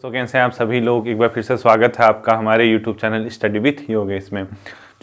तो कैसे हैं आप सभी लोग। एक बार फिर से स्वागत है आपका हमारे YouTube channel study with Yogesh में।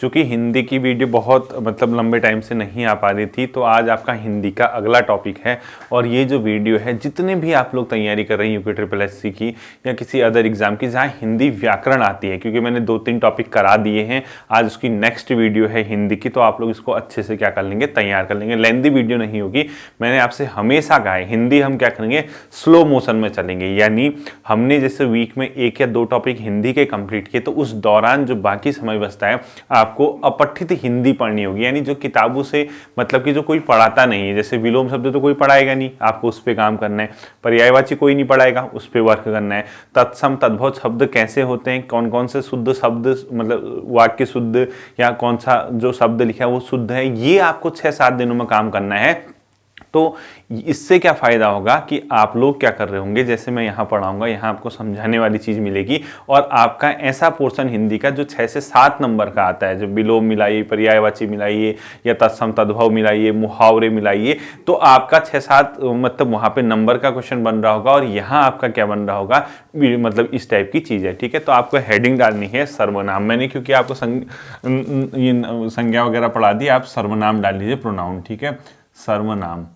चूँकि हिंदी की वीडियो बहुत लंबे टाइम से नहीं आ पा रही थी, तो आज आपका हिंदी का अगला टॉपिक है। और ये जो वीडियो है, जितने भी आप लोग तैयारी कर रहे हैं यूपी ट्रिपल एससी की या किसी अदर एग्जाम की जहाँ हिंदी व्याकरण आती है, क्योंकि मैंने 2-3 टॉपिक करा दिए हैं, आज उसकी नेक्स्ट वीडियो है हिंदी की, तो आप लोग इसको अच्छे से क्या कर लेंगे, तैयार कर लेंगे। लेंथी वीडियो नहीं होगी। मैंने आपसे हमेशा कहा है हिंदी हम क्या करेंगे, स्लो मोशन में चलेंगे। यानी हमने जैसे वीक में 1 या 2 टॉपिक हिंदी के कंप्लीट किए, तो उस दौरान जो बाकी समय बचता है आपको अपठित हिंदी पढ़नी होगी। यानी जो किताबों से कि जो कोई पढ़ाता नहीं है, जैसे विलोम शब्द तो कोई पढ़ाएगा नहीं, आपको उस पर काम करना है। पर्यायवाची कोई नहीं पढ़ाएगा, उस पर वर्क करना है। तत्सम तद्भव शब्द कैसे होते हैं, कौन कौन से शुद्ध शब्द वाक्य शुद्ध या कौन सा जो शब्द लिखा है वो शुद्ध है, ये आपको 6-7 दिनों में काम करना है। तो इससे क्या फायदा होगा कि आप लोग क्या कर रहे होंगे, जैसे मैं यहाँ पढ़ाऊंगा, यहाँ आपको समझाने वाली चीज मिलेगी और आपका ऐसा पोर्शन हिंदी का जो 6 से 7 नंबर का आता है, जो विलोम मिलाइए, पर्यायवाची मिलाइए या तत्सम तद्भव मिलाइए, मुहावरे मिलाइए, तो आपका 6-7 वहां पे नंबर का क्वेश्चन बन रहा होगा। और यहाँ आपका क्या बन रहा होगा, इस टाइप की चीज है। ठीक है, तो आपको हेडिंग डालनी है सर्वनाम। मैंने क्योंकि आपको संज्ञा वगैरह पढ़ा दी, आप सर्वनाम डाल लीजिए, प्रोनाउन। ठीक है, सर्वनाम,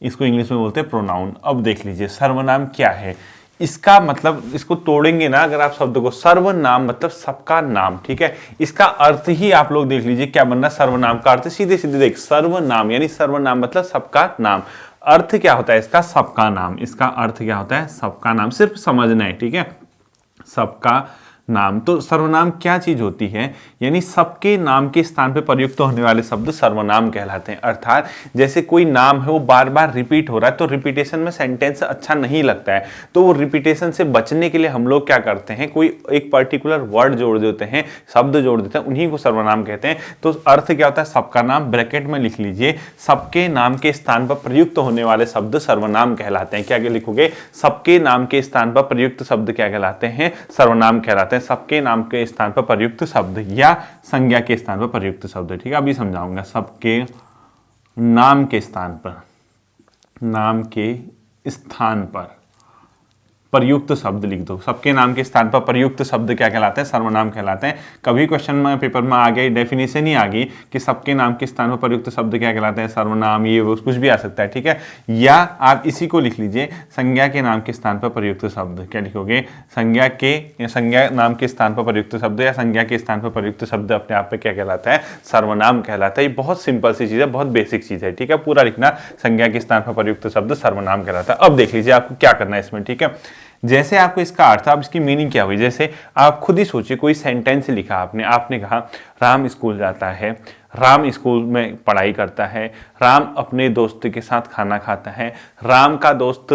इसको इंग्लिश में बोलते हैं प्रोनाउन। अब देख लीजिए सर्वनाम क्या है। इसका इसको तोड़ेंगे ना अगर आप शब्द को, सर्वनाम मतलब सबका नाम। ठीक है, इसका अर्थ ही आप लोग देख लीजिए क्या बनना। सर्वनाम का अर्थ सीधे सीधे देख, सर्वनाम यानी सर्वनाम मतलब सबका नाम। अर्थ क्या होता है इसका, सबका नाम। इसका अर्थ क्या होता है, सबका नाम। सिर्फ समझना है। ठीक है, सबका नाम। तो सर्वनाम क्या चीज होती है, यानी सबके नाम के स्थान पर प्रयुक्त होने वाले शब्द सर्वनाम कहलाते हैं। अर्थात जैसे कोई नाम है वो बार बार रिपीट हो रहा है, तो रिपीटेशन में सेंटेंस अच्छा नहीं लगता है, तो वो रिपीटेशन से बचने के लिए हम लोग क्या करते हैं, कोई एक पर्टिकुलर वर्ड जोड़ देते हैं, शब्द जोड़ देते हैं, उन्हीं को सर्वनाम कहते हैं। तो अर्थ क्या होता है, सबका नाम। ब्रैकेट में लिख लीजिए, सबके नाम के स्थान पर प्रयुक्त होने वाले शब्द सर्वनाम कहलाते हैं। क्या लिखोगे, सबके नाम के स्थान पर प्रयुक्त शब्द क्या कहलाते हैं, सर्वनाम कहलाते हैं। सबके नाम के स्थान पर प्रयुक्त शब्द या संज्ञा के स्थान पर प्रयुक्त शब्द। ठीक है, अभी समझाऊंगा। सबके नाम के स्थान पर, नाम के स्थान पर प्रयुक्त शब्द लिख दो। सबके नाम के स्थान पर प्रयुक्त शब्द क्या कहलाते हैं, सर्वनाम कहलाते हैं। कभी क्वेश्चन में पेपर में आ गई, डेफिनेशन ही आ गई कि सबके नाम के स्थान पर प्रयुक्त शब्द क्या कहलाते हैं, सर्वनाम, ये वो कुछ भी आ सकता है। ठीक है, या आप इसी को लिख लीजिए, संज्ञा के नाम के स्थान पर प्रयुक्त शब्द। क्या लिखोगे, संज्ञा नाम के स्थान पर प्रयुक्त शब्द या संज्ञा के स्थान पर प्रयुक्त शब्द अपने आप में क्या कहलाता है, सर्वनाम कहलाता है। ये बहुत सिंपल सी चीज है, बहुत बेसिक चीज है। ठीक है, पूरा लिखना, संज्ञा के स्थान पर प्रयुक्त शब्द सर्वनाम कहलाता है। अब देख लीजिए आपको क्या करना है इसमें। ठीक है, जैसे आपको इसका अर्थ, अब इसकी मीनिंग क्या हुई, जैसे आप खुद ही सोचिए, कोई सेंटेंस लिखा आपने कहा राम स्कूल जाता है, राम स्कूल में पढ़ाई करता है, राम अपने दोस्त के साथ खाना खाता है, राम का दोस्त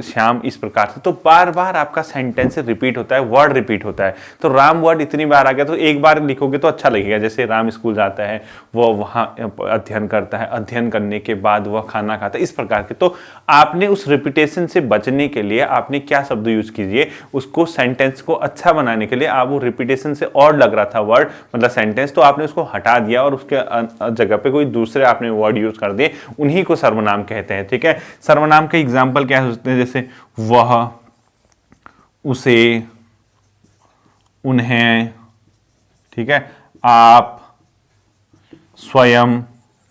श्याम, इस प्रकार से। तो बार बार आपका सेंटेंस रिपीट होता है, वर्ड रिपीट होता है। तो राम वर्ड इतनी बार आ गया, तो एक बार लिखोगे तो अच्छा लगेगा। जैसे राम स्कूल जाता है, वो वहाँ अध्ययन करता है, अध्ययन करने के बाद वह खाना खाता है, इस प्रकार के। तो आपने उस रिपीटेशन से बचने के लिए आपने क्या शब्द यूज कीजिए, उसको सेंटेंस को अच्छा बनाने के लिए। आप वो रिपीटेशन से और लग रहा था वर्ड सेंटेंस, तो आपने उसको हटा दिया और उसके जगह पे कोई दूसरे आपने वर्ड यूज कर दिए, उन्हीं को सर्वनाम कहते हैं। ठीक है, सर्वनाम के एग्जाम्पल क्या होते हैं, जैसे वह, उसे, उन्हें, ठीक है, आप, स्वयं,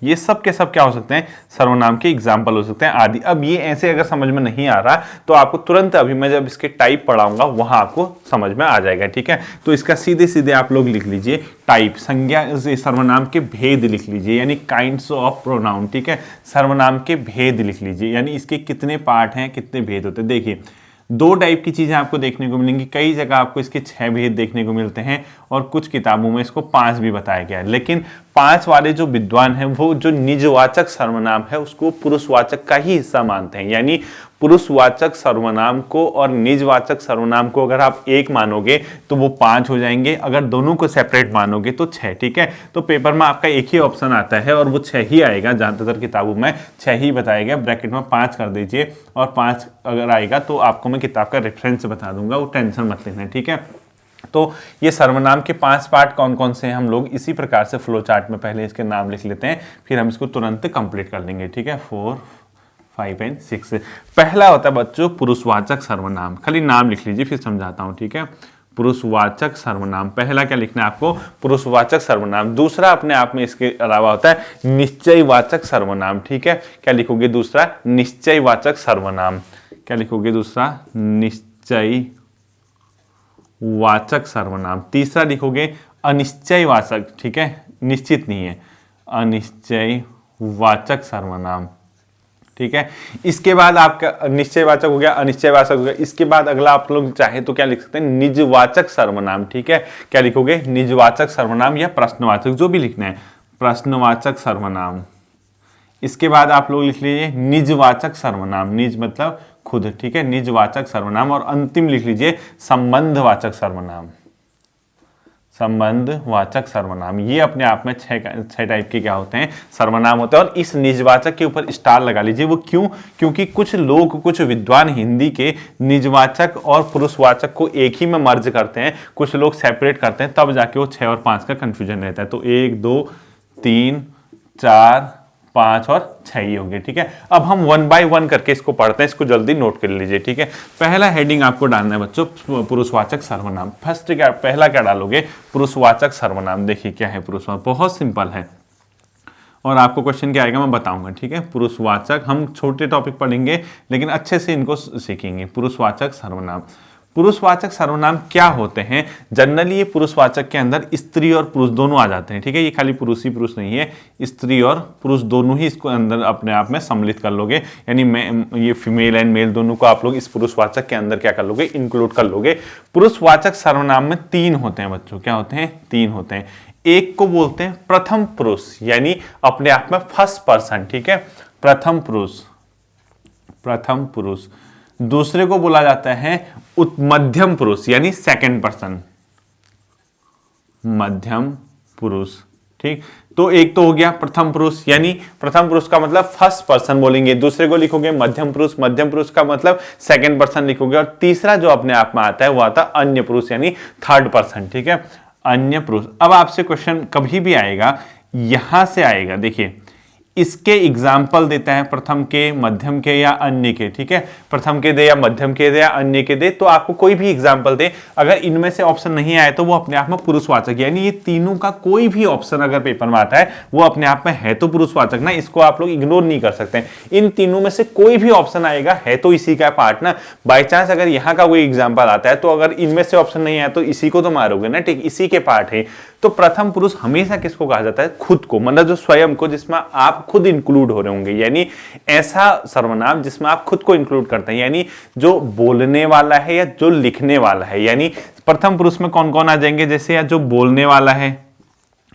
ये सब के सब क्या हो सकते हैं, सर्वनाम के एग्जाम्पल हो सकते हैं, आदि। अब ये ऐसे अगर समझ में नहीं आ रहा तो आपको तुरंत अभी मैं जब इसके टाइप पढ़ाऊंगा वहां आपको समझ में आ जाएगा। ठीक है, तो इसका सीधे सीधे आप लोग लिख लीजिए टाइप, संज्ञा सर्वनाम के भेद लिख लीजिए, यानी काइंड्स ऑफ प्रोनाउन। ठीक है, सर्वनाम के भेद लिख लीजिए, यानी इसके कितने पार्ट हैं, कितने भेद होते हैं। देखिए 2 टाइप की चीजें आपको देखने को मिलेंगी। कई जगह आपको इसके 6 भेद देखने को मिलते हैं और कुछ किताबों में इसको 5 भी बताया गया है। लेकिन 5 वाले जो विद्वान हैं वो जो निजवाचक सर्वनाम है उसको पुरुषवाचक का ही हिस्सा मानते हैं। यानी पुरुषवाचक सर्वनाम को और निजवाचक सर्वनाम को अगर आप एक मानोगे तो वो 5 हो जाएंगे, अगर दोनों को सेपरेट मानोगे तो 6। ठीक है, तो पेपर में आपका एक ही ऑप्शन आता है और वो 6 ही आएगा। ज्यादातर किताबों में 6 ही बताया गया, ब्रैकेट में 5 कर दीजिए, और 5 अगर आएगा तो आपको मैं किताब का रेफरेंस बता दूंगा, वो टेंशन मत लेना। ठीक है, तो ये सर्वनाम के 5 पार्ट कौन कौन से हैं, हम लोग इसी प्रकार से फ्लो चार्ट में पहले इसके नाम लिख लेते हैं, फिर हम इसको तुरंत कंप्लीट कर लेंगे। ठीक है, 4 5 एंड 6। पहला होता है बच्चों पुरुषवाचक सर्वनाम, खाली नाम लिख लीजिए फिर समझाता हूं, ठीक है। पुरुषवाचक सर्वनाम, पहला क्या लिखना है आपको, पुरुषवाचक सर्वनाम। दूसरा अपने आप में इसके अलावा होता है निश्चयवाचक सर्वनाम, ठीक है। क्या लिखोगे दूसरा, निश्चयवाचक सर्वनाम। क्या लिखोगे दूसरा, निश्चयवाचक सर्वनाम। तीसरा लिखोगे अनिश्चयवाचक, ठीक है, निश्चित नहीं है, अनिश्चयवाचक सर्वनाम, ठीक है। इसके बाद आपका निश्चयवाचक हो गया, अनिश्चयवाचक हो गया। इसके बाद अगला आप लोग चाहे तो क्या लिख सकते हैं, निजवाचक सर्वनाम, ठीक है। क्या लिखोगे, निजवाचक सर्वनाम या प्रश्नवाचक, जो भी लिखना है, प्रश्नवाचक सर्वनाम। इसके बाद आप लोग लिख लीजिए निजवाचक सर्वनाम, निज मतलब खुद, ठीक है, निजवाचक सर्वनाम। और अंतिम लिख लीजिए संबंधवाचक सर्वनाम, संबंधवाचक सर्वनाम। ये अपने आप में छह टाइप के क्या होते हैं, सर्वनाम होते हैं। और इस निजवाचक के ऊपर स्टार लगा लीजिए। वो क्यों, क्योंकि कुछ लोग, कुछ विद्वान हिंदी के निजवाचक और पुरुषवाचक को एक ही में मर्ज करते हैं, कुछ लोग सेपरेट करते हैं, तब जाके वो 6 और 5 का कंफ्यूजन रहता है। तो 1 2 3 4 5 और 6 ही होंगे, ठीक है। अब हम 1 बाय 1 करके इसको पढ़ते हैं, इसको जल्दी नोट कर लीजिए, ठीक है। पहला हेडिंग आपको डालना है बच्चों, पुरुषवाचक सर्वनाम। फर्स्ट क्या, पहला क्या डालोगे, पुरुषवाचक सर्वनाम। देखिए क्या है पुरुषवाचक, बहुत सिंपल है और आपको क्वेश्चन क्या आएगा मैं बताऊंगा, ठीक है। पुरुषवाचक, हम छोटे टॉपिक पढ़ेंगे लेकिन अच्छे से इनको सीखेंगे। पुरुषवाचक सर्वनाम, पुरुषवाचक सर्वनाम क्या होते हैं, जनरली ये पुरुषवाचक के अंदर स्त्री और पुरुष दोनों आ जाते हैं, ठीक है। ये खाली पुरुष ही पुरुष नहीं है, स्त्री और पुरुष दोनों ही इसको अंदर अपने आप में सम्मिलित कर लोगे, यानी ये फीमेल एंड मेल दोनों को आप लोग इस पुरुषवाचक के अंदर क्या कर लोगे, इंक्लूड कर लोगे। पुरुषवाचक सर्वनाम में 3 होते हैं बच्चों, क्या होते हैं, 3 होते हैं। एक को बोलते हैं प्रथम पुरुष, यानी अपने आप में फर्स्ट पर्सन, ठीक है, प्रथम पुरुष, प्रथम पुरुष। दूसरे को बोला जाता है मध्यम पुरुष, यानी सेकंड पर्सन, मध्यम पुरुष, ठीक। तो एक तो हो गया प्रथम पुरुष, यानी प्रथम पुरुष का मतलब फर्स्ट पर्सन बोलेंगे। दूसरे को लिखोगे मध्यम पुरुष, मध्यम पुरुष का मतलब सेकंड पर्सन लिखोगे। और तीसरा जो अपने आप में आता है वो आता है अन्य पुरुष, यानी थर्ड पर्सन, ठीक है, अन्य पुरुष। अब आपसे क्वेश्चन कभी भी आएगा, यहां से आएगा, देखिए इसके एग्जाम्पल देता है, प्रथम के, मध्यम के या अन्य के, ठीक है। प्रथम के दे या मध्यम के दे या अन्य के दे, तो आपको कोई भी एग्जाम्पल दे, अगर इनमें से ऑप्शन नहीं आए तो वो अपने आप में पुरुषवाचक, यानी ये तीनों का कोई भी ऑप्शन अगर पेपर में आता है वो अपने आप में है तो पुरुषवाचक ना, इसको आप लोग इग्नोर नहीं कर सकते। इन तीनों में से कोई भी ऑप्शन आएगा है तो इसी का पार्ट ना। बाई चांस अगर यहाँ का कोई एग्जाम्पल आता है तो अगर इनमें से ऑप्शन नहीं आया तो इसी को तो मारोगे ना, ठीक, इसी के पार्ट है। तो प्रथम पुरुष हमेशा किसको कहा जाता है, खुद को, मतलब जो स्वयं को, जिसमें आप खुद इंक्लूड हो रहे होंगे, यानी ऐसा सर्वनाम जिसमें आप खुद को इंक्लूड करते हैं, यानी जो बोलने वाला है या जो लिखने वाला है। यानी प्रथम पुरुष में कौन कौन आ जाएंगे, जैसे या जो बोलने वाला है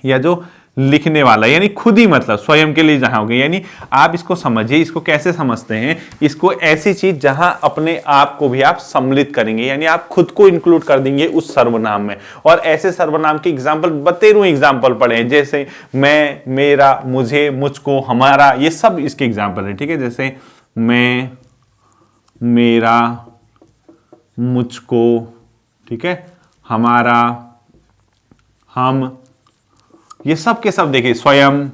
या जो लिखने वाला, यानी खुद ही, मतलब स्वयं के लिए जहां हो गए। यानी आप इसको समझिए, इसको कैसे समझते हैं, इसको ऐसी चीज जहां अपने आप को भी आप सम्मिलित करेंगे, यानी आप खुद को इंक्लूड कर देंगे उस सर्वनाम में। और ऐसे सर्वनाम के एग्जाम्पल बतेरू एग्जाम्पल पढ़े हैं, जैसे मैं, मेरा, मुझे, मुझको, हमारा, ये सब इसके एग्जाम्पल है, ठीक है। जैसे मैं, मेरा, मुझको, ठीक है, हमारा, हम, ये सब के सब देखिए, स्वयं,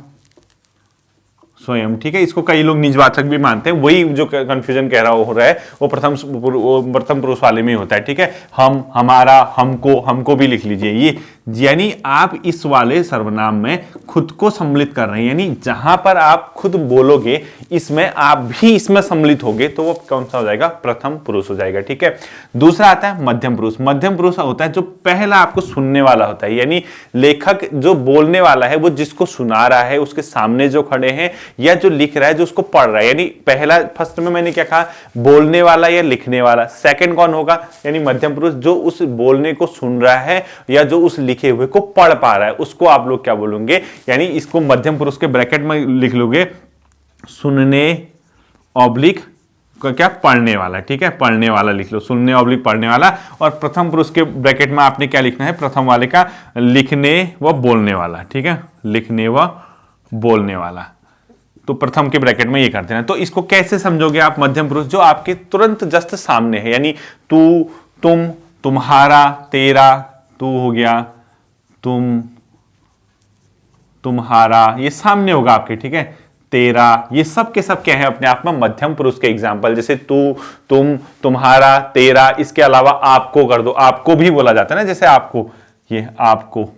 स्वयं, ठीक है। इसको कई लोग निजवाचक भी मानते हैं, वही जो कंफ्यूजन कह रहा हो रहा है वो प्रथम पुरुष वाले में होता है, ठीक है। हम, हमारा, हमको, हमको भी लिख लीजिए। ये यानी आप इस वाले सर्वनाम में खुद को सम्मिलित कर रहे हैं, यानी जहां पर आप खुद बोलोगे इसमें आप भी इसमें सम्मिलित होगे तो वो कौन सा हो जाएगा, प्रथम पुरुष हो जाएगा, ठीक है। दूसरा आता है मध्यम पुरुष। मध्यम पुरुष होता है जो पहला आपको सुनने वाला होता है, यानी लेखक जो बोलने वाला है वो जिसको सुना रहा है, उसके सामने जो खड़े हैं या जो लिख रहा है, जो उसको पढ़ रहा है। यानी पहला, फर्स्ट में मैंने क्या कहा, बोलने वाला या लिखने वाला। सेकंड कौन होगा, यानी मध्यम पुरुष, जो उस बोलने को सुन रहा है या जो उस लिखे हुए को पढ़ पा रहा है, उसको आप लोग क्या बोलोगे, यानी इसको मध्यम पुरुष के ब्रैकेट में लिख लोगे, सुनने ऑब्लिक क्या, पढ़ने वाला, ठीक है, पढ़ने वाला लिख लो, सुनने ऑब्लिक पढ़ने वाला। और प्रथम पुरुष के ब्रैकेट में आपने क्या लिखना है, प्रथम वाले का लिखने व बोलने वाला, ठीक है, लिखने व बोलने वाला। तो प्रथम के ब्रैकेट में ये करते हैं। तो इसको कैसे समझोगे आप, मध्यम पुरुष जो आपके तुरंत जस्ट सामने है, यानी तू, तुम, तुम्हारा, तेरा, तू हो गया, तुम, तुम्हारा, ये सामने होगा आपके, ठीक है। तेरा, ये सब के सब क्या है अपने आप में मध्यम पुरुष के एग्जाम्पल। जैसे तू, तुम, तुम्हारा, तेरा, इसके अलावा आपको कर दो, आपको भी बोला जाता है ना, जैसे आपको, ये आपको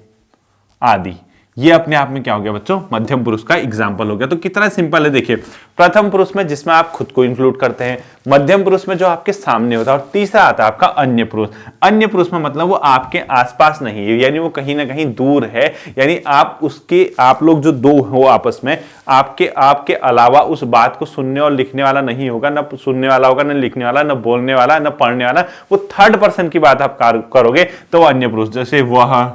आदि, ये अपने आप में क्या हो गया बच्चों, मध्यम पुरुष का एग्जाम्पल हो गया। तो कितना सिंपल है देखिए, प्रथम पुरुष में जिसमें आप खुद को इंक्लूड करते हैं, मध्यम पुरुष में जो आपके सामने होता है, और तीसरा आता है आपका अन्य पुरुष। अन्य पुरुष में मतलब वो आपके आसपास नहीं है, यानी वो कहीं ना कहीं दूर है, यानी आप लोग जो दो हो आपस में, आपके अलावा उस बात को सुनने और लिखने वाला नहीं होगा, ना सुनने वाला होगा, ना लिखने वाला, ना बोलने वाला, ना पढ़ने वाला, वो थर्ड पर्सन की बात आप करोगे तो अन्य पुरुष। जैसे वह,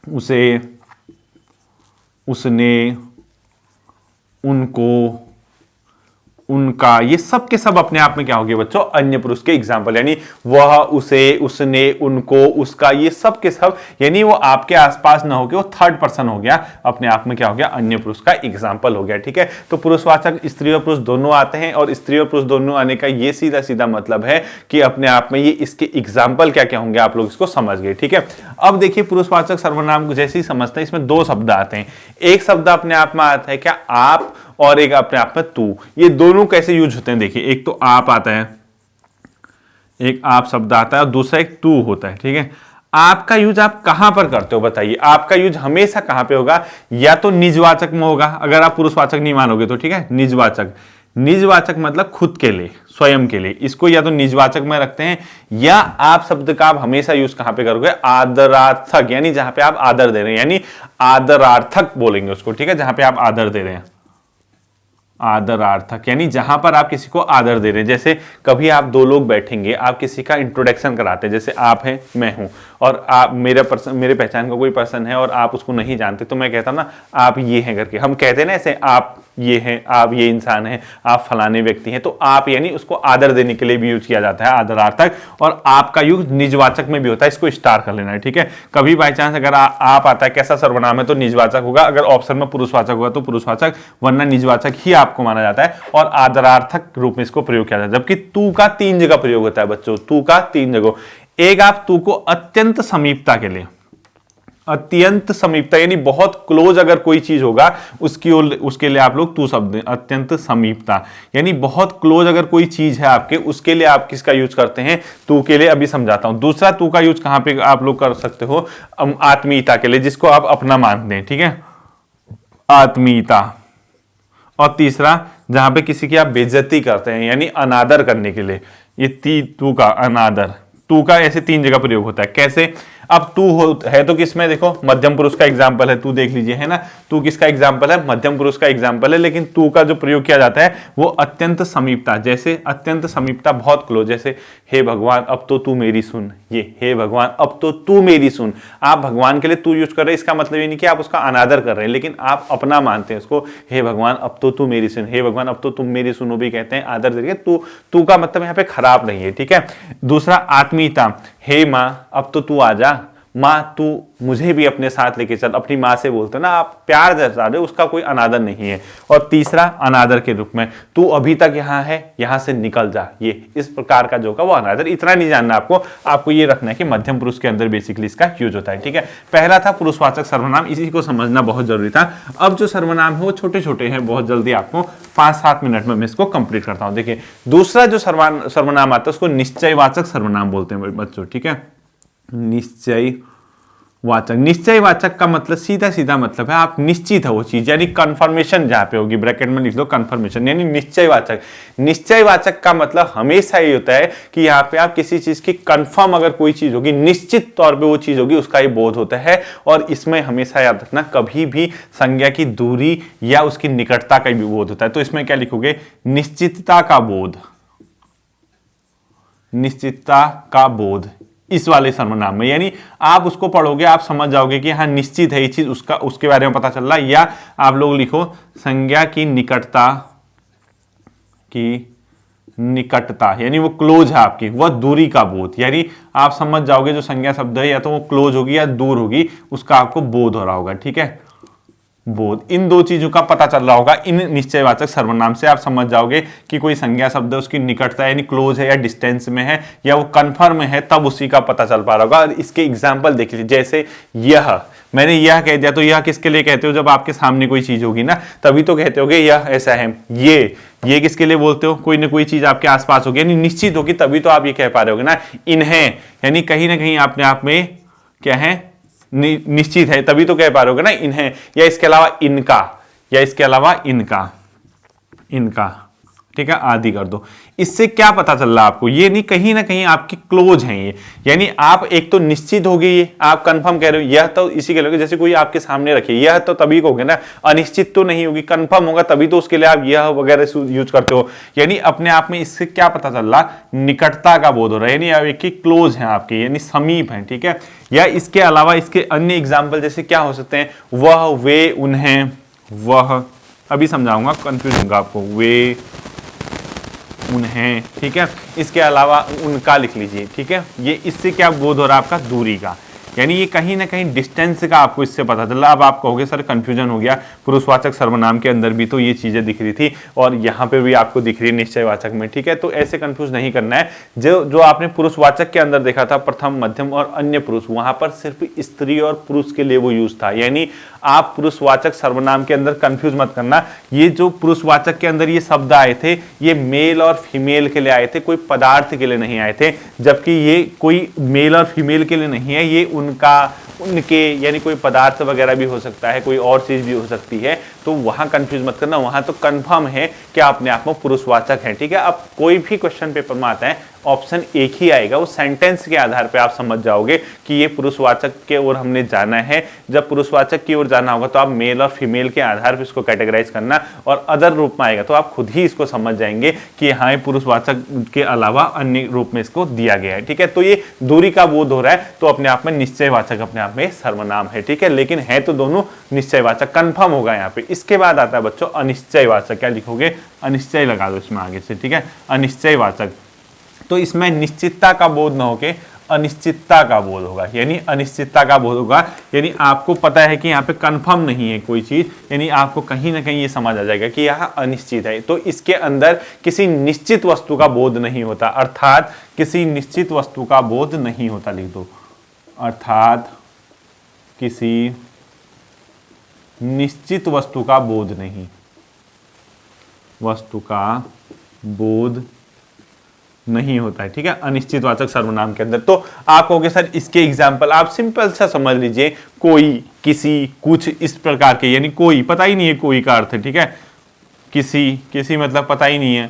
उसे, उसने, उनको, उनका, ये सब के सब अपने आप में क्या हो गए बच्चों, अन्य पुरुष के एग्जाम्पल। यानी वह, उसे, उसने, उनको, उसका, ये सब के सब, यानी वो आपके आसपास ना होके वो थर्ड पर्सन हो गया, अपने आप में क्या हो गया, अन्य पुरुष का एग्जाम्पल हो गया। ठीक है, तो पुरुषवाचक स्त्री और पुरुष दोनों आते हैं, और स्त्री और पुरुष दोनों आने का ये सीधा सीधा मतलब है कि अपने आप में ये इसके एग्जाम्पल क्या क्या होंगे, आप लोग इसको समझ गए। ठीक है, अब देखिए पुरुषवाचक सर्वनाम को जैसे ही समझते हैं, इसमें दो शब्द आते हैं। एक शब्द अपने आप में आता है क्या, आप, और एक अपने आप में तू। ये दोनों कैसे यूज होते हैं देखिए, एक तो आप आता है, एक आप शब्द आता है, और दूसरा एक तू होता है। ठीक है, आपका यूज आप कहां पर करते हो बताइए, आपका यूज हमेशा कहां पे होगा, या तो निजवाचक में होगा, अगर आप पुरुषवाचक नहीं मानोगे तो। ठीक है, निजवाचक, निजवाचक मतलब खुद के लिए, स्वयं के लिए, इसको या तो निजवाचक में रखते हैं, या आप शब्द का आप हमेशा यूज कहां पे करोगे, आदरार्थक, यानी जहां पे आप आदर दे रहे हैं, यानी आदरार्थक बोलेंगे उसको। ठीक है, जहां पे आप आदर दे रहे हैं, आदरार्थक, यानी जहां पर आप किसी को आदर दे रहे हैं। जैसे कभी आप दो लोग बैठेंगे, आप किसी का इंट्रोडक्शन कराते हैं, जैसे आप हैं, मैं हूं, और आप मेरे पहचान का कोई पर्सन है और आप उसको नहीं जानते, तो मैं कहता हूं ना आप ये हैं करके, हम कहते हैं ना ऐसे, आप ये हैं, आप ये इंसान हैं, आप फलाने व्यक्ति हैं, तो आप यानी उसको आदर देने के लिए भी यूज किया जाता है, आदरार्थक। और आपका यूज निजवाचक में भी होता है, इसको स्टार कर लेना है। ठीक है, कभी बाई चांस अगर आप आता है कैसा सर्वनाम है तो निजवाचक होगा, अगर ऑप्शन में पुरुषवाचक होगा तो पुरुषवाचक, वरना निजवाचक ही आपको माना जाता है, और आदरार्थक रूप में इसको प्रयोग किया जाता है। जबकि तू का 3 जगह प्रयोग होता है बच्चों, तू का 3 जगह। एक आप तू को अत्यंत समीपता के लिए, अत्यंत समीपता यानी बहुत क्लोज अगर कोई चीज होगा उसके लिए आप लोग तू शब्द, अत्यंत समीपता यानी बहुत क्लोज अगर कोई चीज है आपके, उसके लिए आप किसका यूज करते हैं, तू के लिए। अभी समझाता हूं। दूसरा तू का यूज कहां पे आप लोग कर सकते हो, आत्मीयता के लिए, जिसको आप अपना मानते हैं। ठीक है, आत्मीयता। और तीसरा जहां पे किसी की आप बेइज्जती करते हैं यानी अनादर करने के लिए, ये तू का अनादर, तू का ऐसे 3 जगह प्रयोग होता है। कैसे, अब तू है तो किसमें, देखो मध्यम पुरुष का एग्जाम्पल है, तू देख लीजिए, है ना, तू किसका एग्जाम्पल है, मध्यम पुरुष का एग्जाम्पल है। लेकिन तू का जो प्रयोग किया जाता है वो अत्यंत समीपता, जैसे अत्यंत समीपता, बहुत क्लोज, जैसे हे भगवान अब तो तू मेरी सुन, ये हे भगवान अब तो तू मेरी सुन। आप भगवान के लिए तू यूज कर रहे हैं, इसका मतलब ये नहीं कि आप उसका अनादर कर रहे हैं, लेकिन आप अपना मानते हैं उसको, हे भगवान अब तो तू मेरी सुन, हे भगवान अब तो तुम मेरी सुनो भी कहते हैं, आदर देंगे। तू का मतलब यहाँ पे खराब नहीं है। ठीक है, दूसरा आत्मीयता, हे माँ अब तो तू आ जा, माँ तू मुझे भी अपने साथ लेके चल, अपनी माँ से बोलते ना आप प्यार जता रहे हो, उसका कोई अनादर नहीं है। और तीसरा अनादर के रूप में, तू अभी तक यहाँ है, यहाँ से निकल जा, ये इस प्रकार का जो का वो अनादर। इतना नहीं जानना आपको ये रखना है कि मध्यम पुरुष के अंदर बेसिकली इसका यूज होता है। ठीक है, पहला था पुरुषवाचक सर्वनाम, इसी को समझना बहुत जरूरी था। अब जो सर्वनाम है वो छोटे छोटे हैं, बहुत जल्दी आपको 5-7 मिनट में मैं इसको कंप्लीट करता हूं। देखिए दूसरा जो सर्वनाम आता है उसको निश्चयवाचक सर्वनाम बोलते हैं बच्चों। ठीक है, निश्चयवाचक, निश्चयवाचक का मतलब सीधा सीधा मतलब है आप निश्चित है वो चीज, यानी कंफर्मेशन जहां पे होगी, ब्रैकेट में लिख दो कंफर्मेशन, यानी निश्चयवाचक। निश्चयवाचक का मतलब हमेशा ये होता है कि यहाँ पे आप किसी चीज की कंफर्म अगर कोई चीज होगी, निश्चित तौर पे वो चीज होगी, उसका ही बोध होता है। और इसमें हमेशा याद रखना कभी भी संज्ञा की दूरी या उसकी निकटता का भी बोध होता है। तो इसमें क्या लिखोगे, निश्चितता का बोध, निश्चितता का बोध इस वाले सर्वनाम में, यानी आप उसको पढ़ोगे आप समझ जाओगे कि हाँ निश्चित है ये चीज, उसके बारे में पता चल रहा है। या आप लोग लिखो संज्ञा की निकटता, की निकटता यानी वो क्लोज है आपकी, वह दूरी का बोध, यानी आप समझ जाओगे जो संज्ञा शब्द है या तो वो क्लोज होगी या दूर होगी, उसका आपको बोध हो रहा होगा। ठीक है, बोध। इन दो चीजों का पता चल रहा होगा इन निश्चयवाचक सर्वनाम से। आप समझ जाओगे कि कोई संज्ञा शब्द है, उसकी निकटता यानी क्लोज है या डिस्टेंस में है या वो कन्फर्म है, तब उसी का पता चल पा रहा होगा। और इसके एग्जाम्पल देख लीजिए, जैसे यह, मैंने यह कह दिया, तो यह किसके लिए कहते हो? जब आपके सामने कोई चीज होगी ना, तभी तो कहते होगे यह ऐसा है। ये किसके लिए बोलते हो? कोई ना कोई चीज आपके आसपास होगी यानी निश्चित होगी, तभी तो आप ये कह पा रहे होगे ना। इन्हें यानी कहीं ना कहीं अपने आप में क्या है? निश्चित है, तभी तो कह पा रहे होगे ना इन्हें, या इसके अलावा इनका, या इसके अलावा इनका, ठीक है, आदि कर दो। इससे क्या पता चल रहा है आपको? ये नहीं, कहीं ना कहीं आपकी क्लोज हैं ये, यानी आप एक तो निश्चित हो गई, ये आप कंफर्म कह रहे हो, यह तो इसी के लिए, जैसे कोई आपके सामने रखिए, यह तो तभी कहोगे ना, अनिश्चित तो नहीं होगी, कंफर्म होगा तभी तो उसके लिए आप यह वगैरह यूज करते हो। यानी अपने आप में इससे क्या पता चल रहा? निकटता का बोध हो रहा है, यानी आप एक क्लोज हैं आपके, यानी समीप हैं, ठीक है। या इसके अलावा इसके अन्य एग्जाम्पल जैसे क्या हो सकते हैं? वह, वे, उन्हें, वह, अभी समझाऊंगा, कंफ्यूज होगा आपको, वे, उन्हें, ठीक है। इसके अलावा उनका लिख लीजिए, ठीक है। ये इससे क्या बोध हो रहा है आपका? दूरी का, यानी ये कहीं ना कहीं डिस्टेंस का आपको इससे पता चला। अब आप कहोगे सर कंफ्यूजन हो गया, पुरुषवाचक सर्वनाम के अंदर भी तो ये चीजें दिख रही थी और यहाँ पे भी आपको दिख रही है निश्चयवाचक में, ठीक है। तो ऐसे कंफ्यूज नहीं करना है। जो आपने पुरुषवाचक के अंदर देखा था, प्रथम, मध्यम और अन्य पुरुष, वहां पर सिर्फ स्त्री और पुरुष के लिए वो यूज था। यानी आप पुरुषवाचक सर्वनाम के अंदर कंफ्यूज मत करना। ये जो पुरुषवाचक के अंदर ये शब्द आए थे, ये मेल और फीमेल के लिए आए थे, कोई पदार्थ के लिए नहीं आए थे। जबकि ये कोई मेल और फीमेल के लिए नहीं है, ये उनका, उनके, यानी कोई पदार्थ वगैरह भी हो सकता है, कोई और चीज भी हो सकती है। तो वहां कंफ्यूज मत करना, वहां तो कंफर्म है कि अपने आप में पुरुषवाचक है, ठीक है। अब कोई भी क्वेश्चन पेपर में आता है, ऑप्शन एक ही आएगा, वो सेंटेंस के आधार पे आप समझ जाओगे कि ये पुरुषवाचक के ओर हमने जाना है। जब पुरुषवाचक की ओर जाना होगा तो आप मेल और फीमेल के आधार पे इसको कैटेगराइज करना, और अदर रूप में आएगा तो आप खुद ही इसको समझ जाएंगे कि हाँ, पुरुषवाचक के अलावा अन्य रूप में इसको दिया गया है, ठीक है। तो ये दूरी का बोध हो रहा है, तो अपने आप में निश्चयवाचक अपने आप में सर्वनाम है, ठीक है। लेकिन है तो दोनों निश्चयवाचक, कंफर्म होगा यहाँ पे। इसके बाद आता है बच्चों अनिश्चयवाचक। क्या लिखोगे? अनिश्चय लगा दो इसमें आगे से, ठीक है। अनिश्चयवाचक, तो इसमें निश्चितता का बोध न होके अनिश्चितता का बोध होगा, यानी अनिश्चितता का बोध होगा, यानी आपको पता है कि यहाँ पे कंफर्म नहीं है कोई चीज, यानी आपको कहीं ना कहीं ये समझ आ जाएगा कि यहाँ अनिश्चित है। तो इसके अंदर किसी निश्चित वस्तु का बोध नहीं होता, अर्थात किसी निश्चित वस्तु का बोध नहीं होता, लिख दो, अर्थात किसी निश्चित वस्तु का बोध नहीं, वस्तु का बोध नहीं होता है, ठीक है, अनिश्चितवाचक सर्वनाम के अंदर। तो आप कहोगे सर इसके एग्जाम्पल आप सिंपल सा समझ लीजिए, कोई, किसी, कुछ, इस प्रकार के, यानी कोई पता ही नहीं है कोई का अर्थ, ठीक है। किसी मतलब पता ही नहीं है,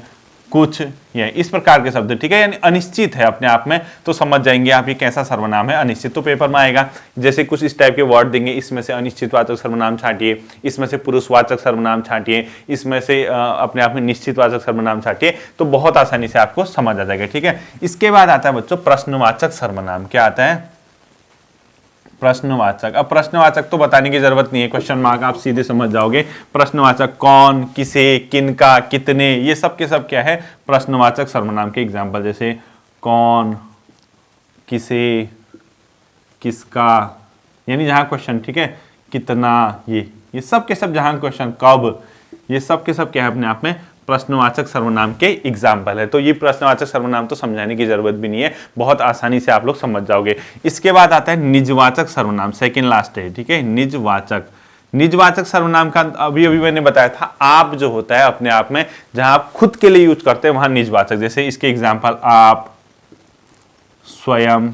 कुछ, या इस प्रकार के शब्द, ठीक है, यानी अनिश्चित है अपने आप में। तो समझ जाएंगे आप ये कैसा सर्वनाम है, अनिश्चित। तो पेपर में आएगा जैसे कुछ इस टाइप के वर्ड देंगे, इसमें से अनिश्चितवाचक सर्वनाम छांटिए, इसमें से पुरुषवाचक सर्वनाम छांटिए, इसमें से अपने आप में निश्चितवाचक सर्वनाम छांटिए, तो बहुत आसानी से आपको समझ आ जाएगा, ठीक है। इसके बाद आता है बच्चों प्रश्नवाचक सर्वनाम। क्या आता है? प्रश्नवाचक। अब प्रश्नवाचक तो बताने की जरूरत नहीं है, क्वेश्चन मार्क आप सीधे समझ जाओगे। प्रश्नवाचक कौन, किसे, किनका, कितने, ये सब के सब क्या है? प्रश्नवाचक सर्वनाम के एग्जाम्पल, जैसे कौन, किसे, किसका, यानी जहां क्वेश्चन, ठीक है, कितना, ये सब के सब जहां क्वेश्चन, कब, ये सब के सब क्या है अपने आप में प्रश्नवाचक सर्वनाम के एग्जाम्पल है। तो ये प्रश्नवाचक सर्वनाम तो समझाने की जरूरत भी नहीं है, बहुत आसानी से आप लोग समझ जाओगे। इसके बाद आता है निजवाचक सर्वनाम, सेकंड लास्ट है, ठीक है। निजवाचक सर्वनाम का अभी मैंने बताया था, आप जो होता है अपने आप में, जहां आप खुद के लिए यूज करते हैं वहां निजवाचक। जैसे इसके एग्जाम्पल आप, स्वयं,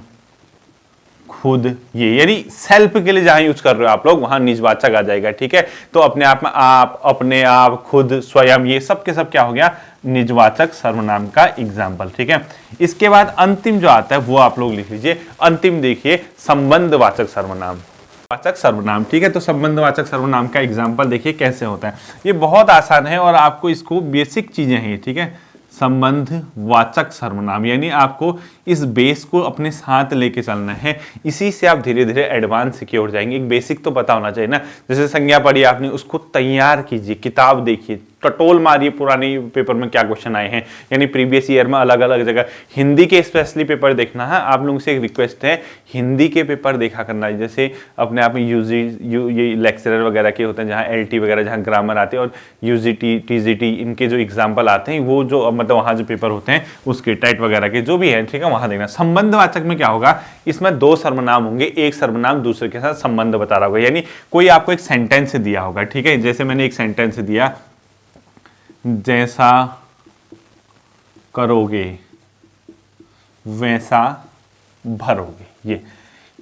खुद, ये यानी सेल्फ के लिए जहां यूज कर रहे हो आप लोग, वहां निजवाचक आ जाएगा, ठीक है। तो अपने आप में आप, अपने आप, खुद, स्वयं, ये सब के सब क्या हो गया? निजवाचक सर्वनाम का एग्जाम्पल, ठीक है। इसके बाद अंतिम जो आता है वो आप लोग लिख लीजिए। अंतिम देखिए संबंधवाचक सर्वनाम, वाचक सर्वनाम, ठीक है। तो संबंधवाचक सर्वनाम का एग्जाम्पल देखिए कैसे होता है। ये बहुत आसान है और आपको इसको बेसिक चीजें हैं, ठीक है। संबंधवाचक सर्वनाम, यानी आपको इस बेस को अपने साथ लेके चलना है, इसी से आप धीरे धीरे एडवांस की ओर जाएंगे। एक बेसिक तो पता होना चाहिए ना, जैसे संज्ञा पढ़ी आपने, उसको तैयार कीजिए, किताब देखिए, टटोल मारिए पुरानी पेपर में क्या क्वेश्चन आए हैं, यानी प्रीवियस ईयर में अलग अलग जगह। हिंदी के स्पेशली पेपर देखना है, आप लोगों से एक रिक्वेस्ट है, हिंदी के पेपर देखा करना है। जैसे अपने आप में ये लेक्चरर वगैरह के होते हैं, जहाँ LT वगैरह, जहाँ ग्रामर आते हैं, और UGT TGT इनके जो एग्जाम्पल आते हैं, वो जो मतलब वहाँ जो पेपर होते हैं उसके टेट वगैरह के जो भी है, ठीक है, वहाँ देखना। संबंधवाचक में क्या होगा, इसमें दो सर्वनाम होंगे, एक सर्वनाम दूसरे के साथ संबंध बता रहा होगा। यानी कोई आपको एक सेंटेंस दिया होगा, ठीक है, जैसे मैंने एक सेंटेंस दिया, जैसा करोगे वैसा भरोगे। ये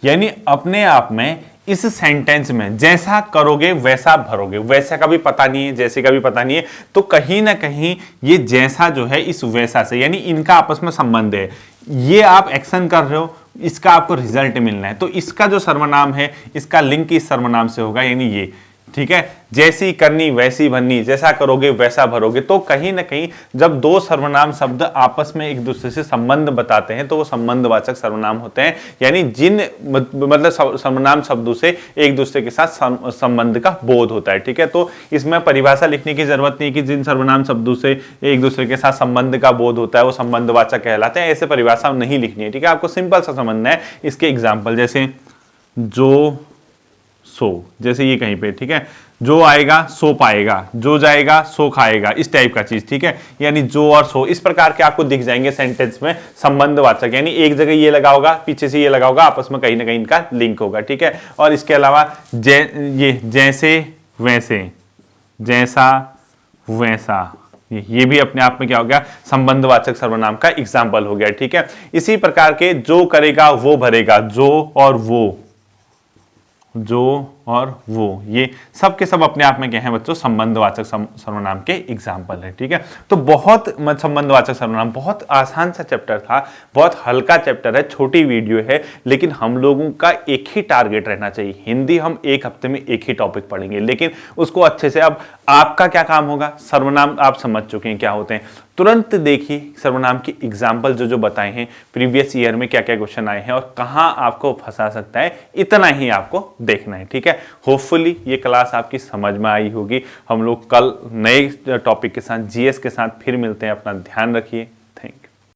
यानी अपने आप में इस सेंटेंस में जैसा करोगे वैसा भरोगे, वैसा का भी पता नहीं है, जैसे का भी पता नहीं है, तो कहीं ना कहीं ये जैसा जो है इस वैसा से, यानी इनका आपस में संबंध है। ये आप एक्शन कर रहे हो, इसका आपको रिजल्ट मिलना है, तो इसका जो सर्वनाम है इसका लिंक इस सर्वनाम से होगा, यानी ये, ठीक है। जैसी करनी वैसी भरनी, जैसा करोगे वैसा भरोगे। तो कहीं ना कहीं जब दो सर्वनाम शब्द आपस में एक दूसरे से संबंध बताते हैं तो वो संबंधवाचक सर्वनाम होते हैं, यानी जिन मतलब सर्वनाम शब्दों से एक दूसरे के साथ संबंध का बोध होता है, ठीक है। तो इसमें परिभाषा लिखने की जरूरत नहीं कि जिन सर्वनाम शब्दों से एक दूसरे के साथ संबंध का बोध होता है वो संबंधवाचक कहलाते हैं, ऐसे परिभाषा नहीं लिखनी है, ठीक है। आपको सिंपल सा समझना है। इसके एग्जाम्पल जैसे जो सो, जैसे ये कहीं पे, ठीक है, जो आएगा सो पाएगा, जो जाएगा सो खाएगा, इस टाइप का चीज, ठीक है। यानी जो और सो इस प्रकार के आपको दिख जाएंगे सेंटेंस में संबंधवाचक, यानी एक जगह ये लगा होगा, पीछे से ये लगा होगा, आपस में कहीं ना कहीं इनका लिंक होगा, ठीक है। और इसके अलावा ये जैसे वैसे, जैसा वैसा, ये भी अपने आप में क्या हो गया, संबंधवाचक सर्वनाम का एग्जाम्पल हो गया, ठीक है। इसी प्रकार के जो करेगा वो भरेगा, जो और वो, जो और वो, ये सब के सब अपने आप में क्या है बच्चों, संबंधवाचक सर्वनाम के एग्जाम्पल है, ठीक है। तो बहुत संबंधवाचक सर्वनाम बहुत आसान सा चैप्टर था, बहुत हल्का चैप्टर है, छोटी वीडियो है, लेकिन हम लोगों का एक ही टारगेट रहना चाहिए। हिंदी हम एक हफ्ते में एक ही टॉपिक पढ़ेंगे, लेकिन उसको अच्छे से, अब आपका क्या काम होगा, सर्वनाम आप समझ चुके हैं क्या होते हैं, तुरंत देखिए सर्वनाम की एग्जाम्पल जो जो बताए हैं, प्रीवियस ईयर में क्या क्या क्वेश्चन आए हैं और कहां आपको फंसा सकता है, इतना ही आपको देखना है, ठीक है। होपफुली ये क्लास आपकी समझ में आई होगी। हम लोग कल नए टॉपिक के साथ, GS के साथ फिर मिलते हैं। अपना ध्यान रखिए।